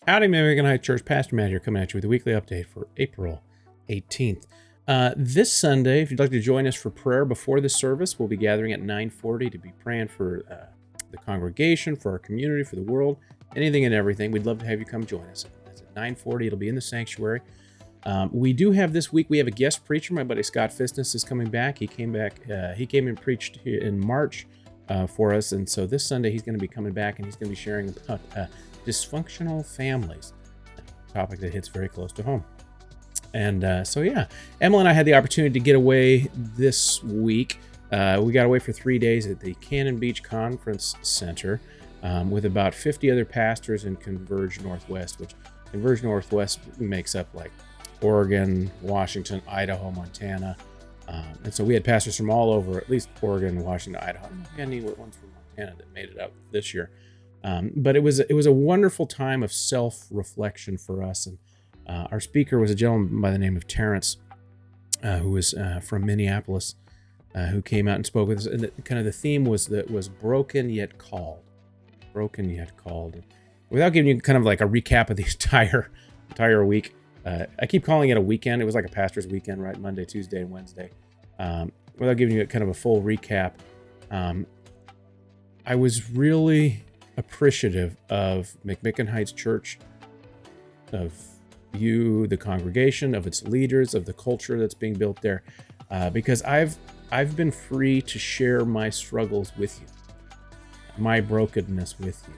Howdy, American High Church. Pastor Matt here, coming at you with a weekly update for April 18th. This Sunday, if you'd like to join us for prayer before the service, we'll be gathering at 9:40 to be praying for the congregation, for our community, for the world, anything and everything. We'd love to have you come join us. That's at 9:40. It'll be in the sanctuary. We do have this week, we have a guest preacher. My buddy Scott Fitness is coming back. He came and preached here in March for us. And so this Sunday, he's going to be coming back and he's going to be sharing about dysfunctional families, a topic that hits very close to home. And Emily and I had the opportunity to get away this week. We got away for 3 days at the Cannon Beach Conference Center with about 50 other pastors in Converge Northwest, which Converge Northwest makes up like Oregon, Washington, Idaho, Montana. And so we had pastors from all over, at least Oregon, Washington, Idaho. We had any ones from Montana that made it up this year. But it was a wonderful time of self-reflection for us. And our speaker was a gentleman by the name of Terrence, who was from Minneapolis, who came out and spoke with us. And kind of the theme was broken yet called. Broken yet called. And without giving you kind of like a recap of the entire week, I keep calling it a weekend. It was like a pastor's weekend, right? Monday, Tuesday, and Wednesday. Without giving you kind of a full recap, I was really appreciative of McMicken Heights Church, of you, the congregation, of its leaders, of the culture that's being built there, because I've been free to share my struggles with you, my brokenness with you.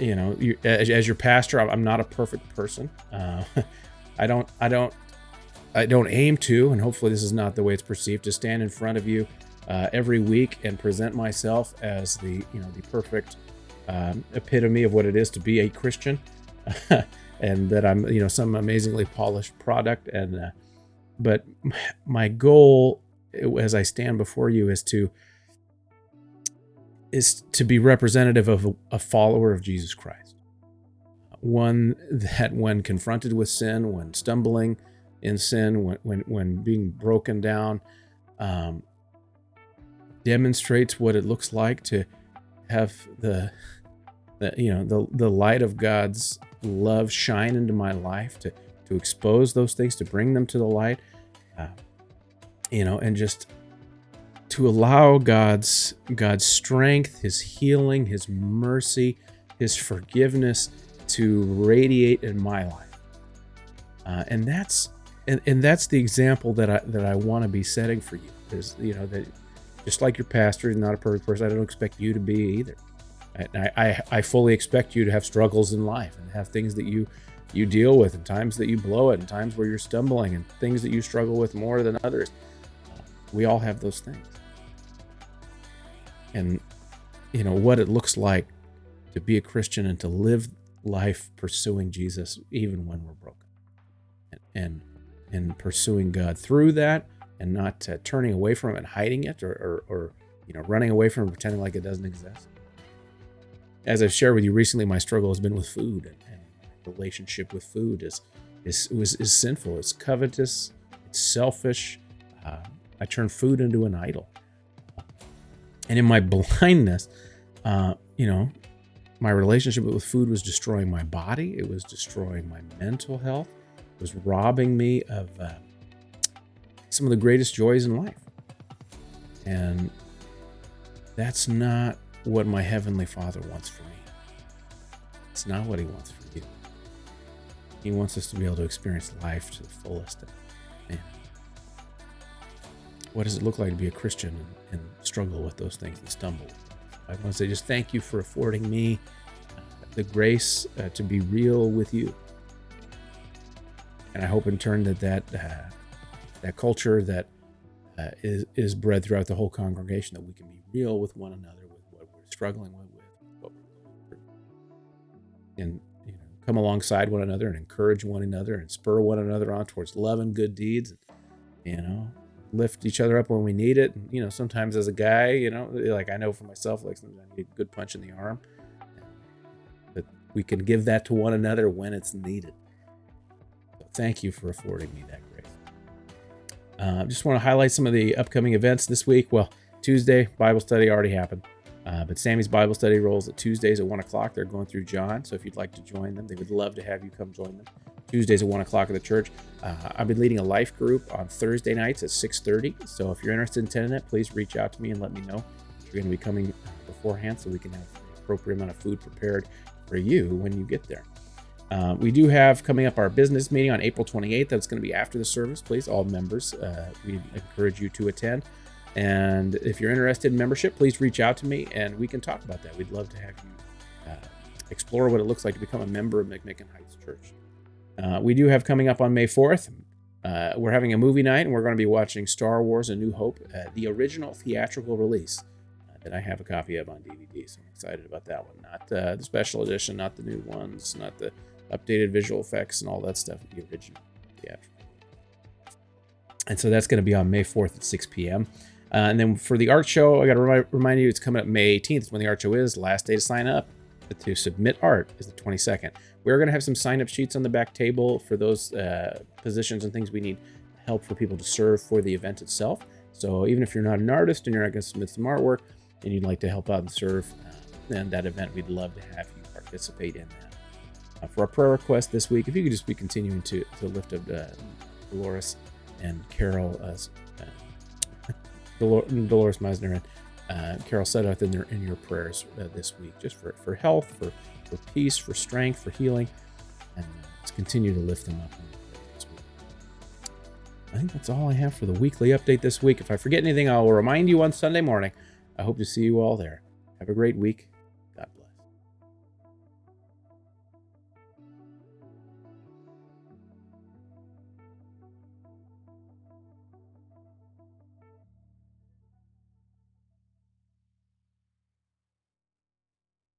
You know, as your pastor, I'm not a perfect person. I don't aim to, and hopefully this is not the way it's perceived, to stand in front of you every week and present myself as the perfect epitome of what it is to be a Christian, and that I'm some amazingly polished product. And but my goal, as I stand before you, is to be representative of a follower of Jesus Christ, one that when confronted with sin, when stumbling in sin, when being broken down, demonstrates what it looks like to have the light of God's love shine into my life, to expose those things, to bring them to the light, and just to allow God's strength, His healing, His mercy, His forgiveness to radiate in my life. And that's the example that I want to be setting for you. Is that just like your pastor is not a perfect person, I don't expect you to be either. I fully expect you to have struggles in life and have things that you deal with, and times that you blow it, and times where you're stumbling, and things that you struggle with more than others. We all have those things. And what it looks like to be a Christian and to live life pursuing Jesus even when we're broken, and pursuing God through that, and not turning away from it and hiding it, or running away from it, pretending like it doesn't exist. As I've shared with you recently, my struggle has been with food, and my relationship with food is sinful. It's covetous. It's selfish. I turn food into an idol. And in my blindness, my relationship with food was destroying my body. It was destroying my mental health. It was robbing me of some of the greatest joys in life. And that's not what my Heavenly Father wants for me. It's not what He wants for you. He wants us to be able to experience life to the fullest. And what does it look like to be a Christian and struggle with those things and stumble? I want to say just thank you for affording me the grace to be real with you. And I hope in turn that culture that is bred throughout the whole congregation, that we can be real with one another, with what we're struggling with, what we're going through, and come alongside one another and encourage one another and spur one another on towards love and good deeds, and lift each other up when we need it. And, sometimes as a guy, like I know for myself, like sometimes I need a good punch in the arm, but we can give that to one another when it's needed. So thank you for affording me that grace. Just want to highlight some of the upcoming events this week. Well, Tuesday, Bible study already happened. But Sammy's Bible study rolls at Tuesdays at 1 o'clock. They're going through John, so if you'd like to join them, they would love to have you come join them. Tuesdays at 1 o'clock at the church. I've been leading a life group on Thursday nights at 6:30. So if you're interested in attending it, please reach out to me and let me know if you're going to be coming beforehand so we can have the appropriate amount of food prepared for you when you get there. We do have coming up our business meeting on April 28th. That's going to be after the service. Please, all members, we encourage you to attend. And if you're interested in membership, please reach out to me and we can talk about that. We'd love to have you explore what it looks like to become a member of McMicken Heights Church. We do have coming up on May 4th. We're having a movie night and we're going to be watching Star Wars: A New Hope, the original theatrical release that I have a copy of on DVD. So I'm excited about that one. Not the special edition, not the new ones, not the updated visual effects and all that stuff, the original theatrical. And so that's going to be on May 4th at 6 p.m. And then for the art show, I got to remind you, it's coming up May 18th when the art show is. Last day to sign up to submit art is the 22nd. We're going to have some sign-up sheets on the back table for those positions and things we need help for people to serve for the event itself. So even if you're not an artist and you're not going to submit some artwork and you'd like to help out and serve in that event, we'd love to have you participate in that. For our prayer request this week, if you could just be continuing to lift up Dolores and Carol, Dolores Meisner and Carol Seddoth in your prayers this week, just for health, for peace, for strength, for healing, and let's continue to lift them up this week. I think that's all I have for the weekly update this week. If I forget anything, I will remind you on Sunday morning. I hope to see you all there. Have a great week.